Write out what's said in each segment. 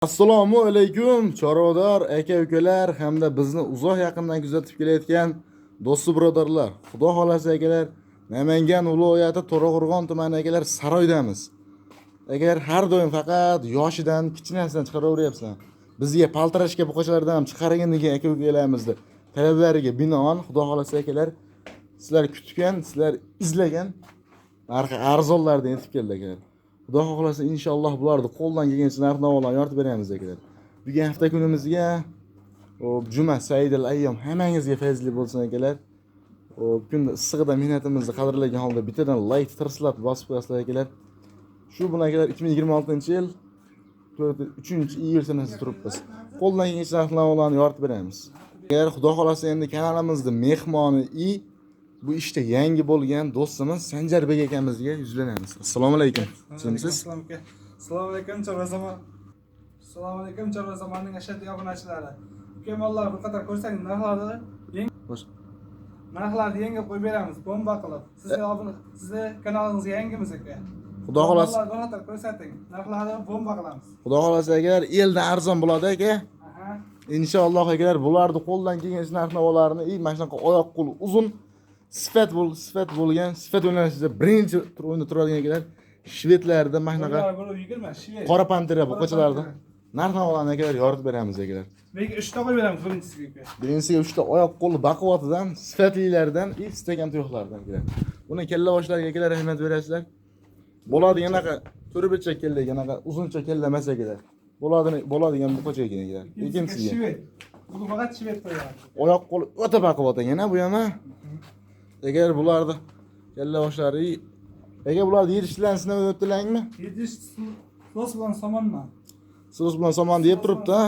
Assalomu alaykum chorvador aka-ukalar hamda bizni uzoq yaqindan kuzatib kelayotgan do'stlar birodarlar. Xudo xolasa akalar, Namangan viloyati To'raqo'rg'on tumani akalar Saroydamiz. Agar har doim faqat yoshidan, kichkinasidan chiqaraveryapsan, bizga paltarashga buqachalardan ham chiqargin degan aka-ukalarimizni talablariga binoan Xudo xolasa akalar, sizlar kutgan, sizlar izlagan narxi arzonlardan yetib keldi akalar. Xudo xohlasa inshaalloh bularni qo'ldan kelgancha narx-navolarni yoritib beramiz akalar. Bugun hafta kunimizga juma saidul ayyom hammangizga fayzli bo'lsin akalar. Kun issig'ida mehnatimizni qadrlagan holda bittadan like tirslab bosib qo'yasizlar akalar. Shu bilan akalar 2026-yil 3-iyul sanasida turibmiz. Qo'ldan kelgancha narx-navolarni yoritib beramiz. Agar Xudo xohlasa endi kanalimizning mehmoni bu işte yangi bo'lgan do'stimiz Sanjarbek akamizga yuzlanamiz. Assalomu alaykum. Kimsiz? Assalomu alaykum Chorvazamon. Assalomu alaykum Chorvazamonning ashaddiy obunachilari. Ukamallar bir qator ko'rsangiz narxlarni yangi qo'yib beramiz, bomba qilib. Sizni kanalingizga yangimiz aka. Xudo xolasa bir qator ko'rsating. Narxlarni bomba qilamiz. Xudo xolasa agar eldan arzon bo'ladi aka. Inshaalloh agar bularni qo'ldan kelgan narx-navolarni mana shunaqa oyoq qo'l uzun sifat bo'lgan, sifat yo'nalishida birinchi o'rinda turadigan akalar shvedlarda mana shunaqa qora pantera buqachalarda narx-navolarni akalar yoritib beramiz akalar. Menga 3 ta qo'yib beramiz birinchisiga. Birinchisiga 3 ta oyoq qo'l baquvvatidan, sifatlilardan, istagan tuyoqlardan akalar. Buni kalla boshlariga akalar rahmat berasizlar. Bo'ladi yanaqa to'rtburchak kella, yanaqa uzuncha kella emas akalar. Bo'ladigan buqacha ekan akalar. Ikkinchisiga bu faqat shved qo'yadi. Oyoq qo'l o'ta baquvvat ekan, bu ham. Agar bularni kalla boshlari, agar bularni yetishlarni sinab o'tdilarmi? Yetish sos bilan somonman. Sos bilan somon deb turibdi.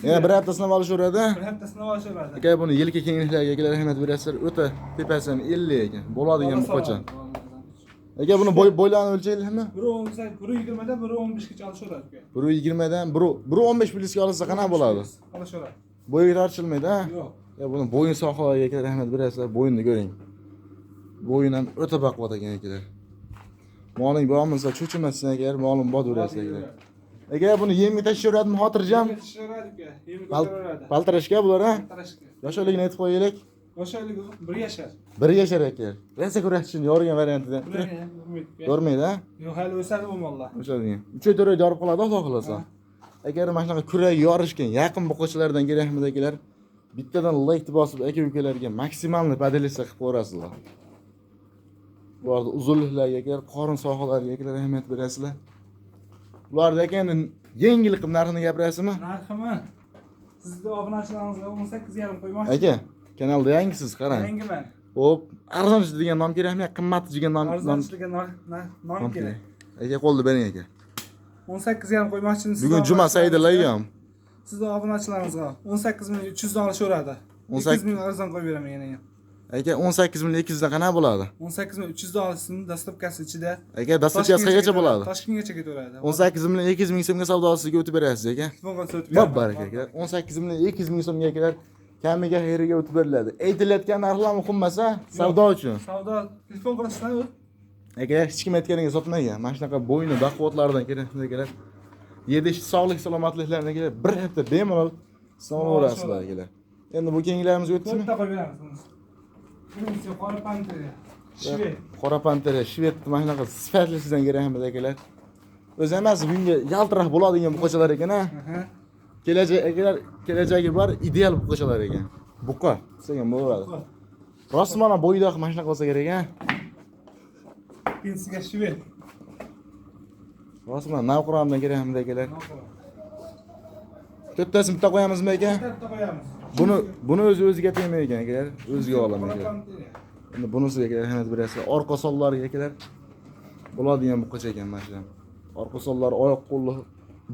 Yana bir hafta sinab olishaveradi. Bir hafta sinab olishaveradi. Aka buni yelka kengliklarga akalar rahmat berasizlar. O'ta tepasi ham 50 ekan. Bo'ladigan buqacha. Aka buni bo'ylarini o'lchaylikmi? Biri 20 dan, biri 15 gacha olishaveradi aka. Biri 20 dan, biri 15 plyusga olsa qanaqa bo'ladi? Olishaveradi. Bo'yiga tortilmaydi, ha? Yo'q. Ya buni bo'yin sohalariga akalar rahmat berasizlar. Bo'yinni ko'ring. Bo'yin ham o'ta baquvvat ekan akalar. Moling bormasa cho'chimasdan agar molim bor berasiz akalar. Agar buni yemga tashlaveradimi xotirjam? Tashlaveradi aka. Yemga ko'taraveradi. Paltarashga bular, ha? Paltarashga. Yoshligini aytib qo'yaylik. Yoshligi 1 yashar. 1 yashar aka. Rasa kurashchining yorgan variantida. Ko'rmaydi, ha? Yo'q, hali o'sadi bu mollar. O'sadigan. 3-4 oy yorib qoladi, xudo xolasa. Agar mana shunaqa kurak yorishgan yaqin buqachalardan kerakmiz akalar, bittadan like bosib aka-ukalarga maksimalni podelitsiya qilib qo'yasizlar. Bu yerda uzunliklarga akalar, qorin sohalariga akalar rahmat berasizlar. Bularda aka endi yengil qilib narxini gapirasizmi? Narximi? Sizni obunachilaringizga 18,5 qo'ymoqchi. Aka, kanalda yangisiz, qarang. Yangiman. Hop, arzonchi degan nom kerakmi? Qimmatchi degan nom Arzonchiga nom kerak. Aka, qo'lni bering aka. 18,5 qo'ymoqchimiz. Bugun juma saidul ayyom. Sizni obunachilaringizga 18,300 dan olishaveradi. 8,000 arzon qo'yib beraman yana. Aka 18,200 dan qanaqa bo'ladi? 18,300 dan olishsin, dastlabkasi ichida. Aka, dastlabkasi qayergacha bo'ladi? Toshkentgacha ketaveradi. 18,200 so'mga savdosiga o'tib berasiz aka. Baraka aka. 18,200 so'mga akalar kamiga xayriga o'tib beriladi. Aytilayotgan narxlar muhim emas, savdo uchun. Savdo telefon qilasizlar. Aka, hech kim aytganiga sotmaygan. Mana shunaqa bo'yni baquvvatlardan kerakmi akalar. Yedish sog'lik salomatliklarni akalar bir hafta bemalol sinaverasizlar akalar. Endi bu kenglarimiz o'tdimi? To'rtta qo'yib beramiz. Birinchisi qora pantera. Shved. Qora pantera, shved mana shunaqa sifatlisidan kerakmi akalar. O'zi emas, bunga yaltiroq bo'ladigan buqachalar ekan, ha. Kelajagi bor ideal buqachalar ekan. Buqa degan bo'ladi. Rost mana bo'ydoq mana shunaqa bo'lsa kerak, ha. Ikkinchisiga shved. Rost mana navqirondan kerakmi akalar. To'rttasini bitta qo'yamizmi aka? Bitta qo'yamiz. Buni o'ziga tegmaydi ekan akalar, o'ziga olaman akalar. Endi bunisiga akalar rahmat berasizlar. Orqa sollariga akalar bo'ladigan buqacha ekan mana shu. Orqa sollari oyoq qo'lli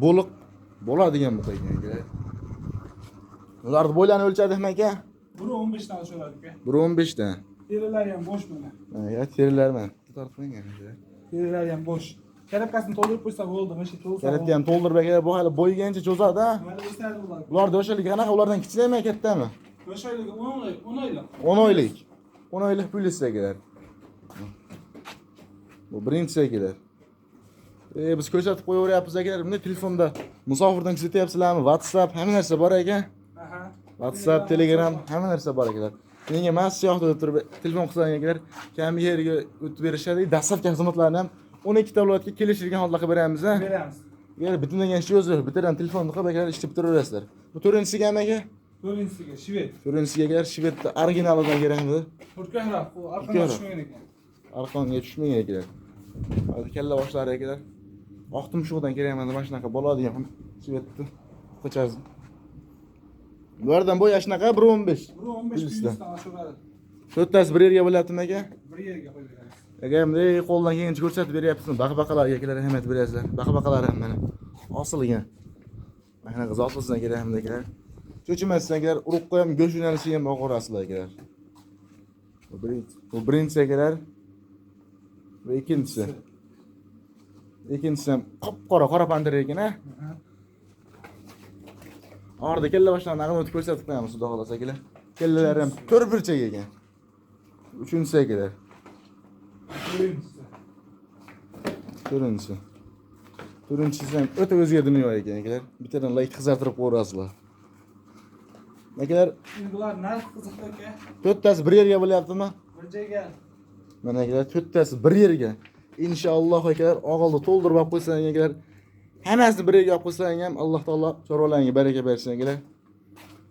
bo'liq bo'ladigan buqa ekan akalar. Ularni bo'ylarini o'lchadikmi aka? Biri 15 dan olishaveradi aka. Biri 15 dan. Terilari ham bo'sh mana. Ha, terilar mana. Tortmang akalar. Terilari ham bo'sh. Karabkasini to'ldirib qo'ysa bo'ldi, mana shu to'lsa. Karatga ham to'ldirib aka, bu hali bo'ygancha cho'zadi, ha. Mana o'sadi ular. Ularning yoshligi qanaqa? Ulardan kichikmi, kattami? Yoshligi 10 oylik. 10 oylik. 10 oylik plyus akalar. Bu birinchisi akalar. Biz ko'rsatib qo'yaveryapmiz akalar. Bunda telefonda musofirdan kuzatyapsizlarmi? WhatsApp hamma narsa bor ekan. Aha. WhatsApp, Telegram hamma narsa bor akalar. Menga mas yoqda o'tirib telefon qilsang akalar, kam yerga o'tib berishadi. Dastlabki xizmatlarni ham 12 ta viloyatga kelishilgan holatda qilib beramiz, ha. Beramiz. Agar bitimdan ish o'zi, bittadan telefonni qilib akalar ishni bitiraverasizlar. Bu 4-inchisiga ham aka? To'rtinchisiga shved. 4-inchisiga akalar shvedda originalidan kerakmi? Turkahroq, bu arqonga tushmagan ekan. Arqonga tushmagan akalar. Hozir kalla boshlari akalar. Oq tumshug'idan kerakman mana shunaqa bo'ladigan shvedni qo'chasi. Bu yerdan bo'yi shunaqa 1.15. 15 yuzdan oshiradi. To'rttasi bir yerga bo'lyaptimi aka? Bir yerga qo'yib beramiz. Aka bunday qo'ldan kelgancha ko'rsatib beryapsiz. Baqbaqalarga akalar rahmat berasizlar. Baqbaqalar ham mana osilgan. Mana shunaqa zotlisidan kerakmi akalar. Cho'chimasdan akalar urug' qo'yam go'sht yo'nalishi ham boqorasizlar akalar. Bu birinchisi akalar. Va ikkinchisi. Ikkinchisi ham qora pandir ekan, ha? Orada kella boshdan naqamni o'tib ko'rsatib qo'yamiz, xudo xolasa akalar. Kellalar ham to'rtburchak ekan. Uchinchisi akalar. To'rtinchisi ham o'ta o'zga dunyo ekan akalar. Bittadan layk qizartirib qo'yasizlar. Akalar, Endi bular narx qiziq aka. to'rttasi bir yerga bo'lyaptimi? Bir joyga Mana akalar, to'rttasi bir yerga. Inshaalloh akalar, og'ilni to'ldirib olib qo'ysang akalar, hammasini bir yerga olib qo'ysang ham Alloh taolo chorvalarga baraka bersin akalar.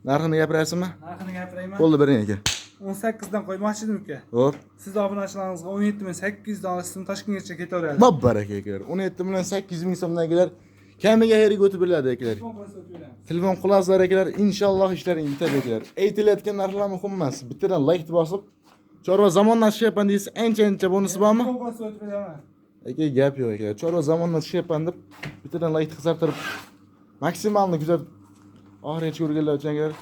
Narxini gapirasizmi? narxini gapirayman. Qo'lni bering aka. 18 dan qo'ymoqchi edim uka. Xo'p. Siz obunachilaringizga 17800 dan olishsin Toshkentgacha ketaveradi. Bob baraka akalar. 17 million 800 ming so'mdan akalar. Kamiga heriga o'tib beradi akalar. Telefon qilasizlar akalar, inshaalloh ishlaring bitadi akalar. Aytilayotgan narxlar muhim emas. Bittadan like bosib, chorva zamonlashyapman deysiz, ancha bonusi bormi? Aka gap yo'q aka. Chorva zamonlashyapman deb bittadan like qizartirib maksimalni kuzatib oxirigacha ko'rganlar uchun akalar.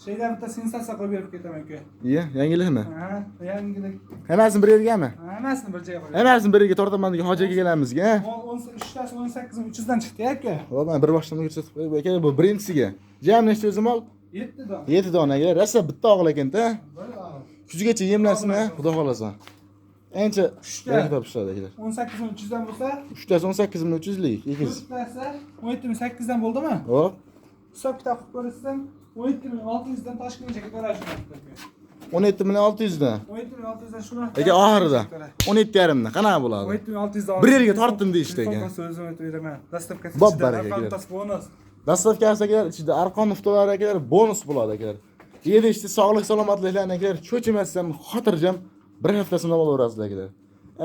Shaydan bitta sensatsiya qo'yib berib ketaman aka. Iya, yangilikmi? Ha, yangilik. Hammasini bir yergami? Hammasini bir joyga qo'yib. Hammasini bir yerga tortaman degan hojaga kelamizga, ha? 3tasi 18300 dan chiqdi aka. Xo'p, men bir boshdan ko'rsatib qo'yib aka, bu birinchisiga. Jam nechta o'zi mol? 7 dan. 7 dona aka. Rasa bitta og'il ekan-da. Kuzgacha yemlasin, ha, xudo xolasa. Ancha baraka topishadi akalar. 18300 dan bo'lsa, 3tasi 18300 lik, ikiz. 4tasi 17800 dan bo'ldimi? Hop. Hisob kitob qilib ko'rsam 17600 dan Toshkentgacha ketaveradi shuni. 17 million 600 dan. 17600 dan shuni. Aka oxirida 17,5 dan qanaqa bo'ladi? 17600 dan. Bir yerga tortdim deyishdi ekan. So'zim aytib beraman. Dastavka Bob baraka ichida akalar. bonus. Dastavkasi akalar ichida arqon nuftalar akalar bonus bo'ladi akalar. Yedishdi sog'lik salomatliklarni akalar cho'chimasdan xotirjam bir hafta sinab olaverasizlar akalar.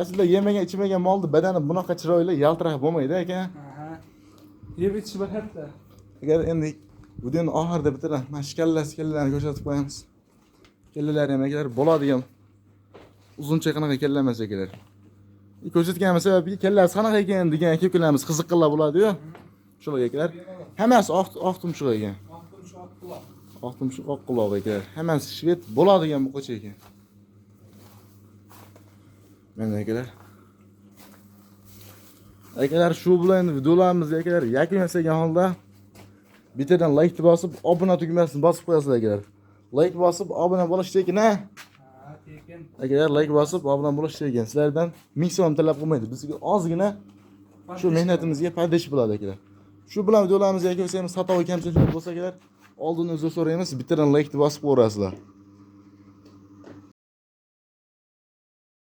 Aslida yemagan ichmagan molni badani bunaqa chiroyli yaltiraq bo'lmaydi aka. Aha. Yeb ichish bir hafta. Agar endi videoni oxirida bittadan mashkallalarni ko'rsatib qo'yamiz. Kellalar ham akalar bo'ladigan uzuncha qanaqa kella emas akalar. Ko'rsatganimiz sababi kellasi qanaqa ekan degan aka-ukalarimiz qiziqqanlar bo'ladi-yu. Shular akalar. Hammasi oq tumshuq ekan. Oq tumshuq oq quloq ekan. Hammasi shved bo'ladigan buqacha ekan. Mana akalar. Akalar shu bilan videolarimizni akalar yakun yasagan holda bittadan like bosib, obuna tugmasini bosib qo'yasizlar akalar. Like bosib, obuna bo'lish tekin, ha? Ha, tekin. Akalar like bosib, obuna bo'lish tekin. Sizlardan 1000 so'm talab qilmaydi. Bizga ozgina shu mehnatimizga pardosh bo'ladi akalar. Shu bilan videolarimizni yakun yasaymiz. Xato va kamchiliklar bo'lsa akalar, oldin o'zini so'raymiz, bittadan like bosib qo'yasizlar.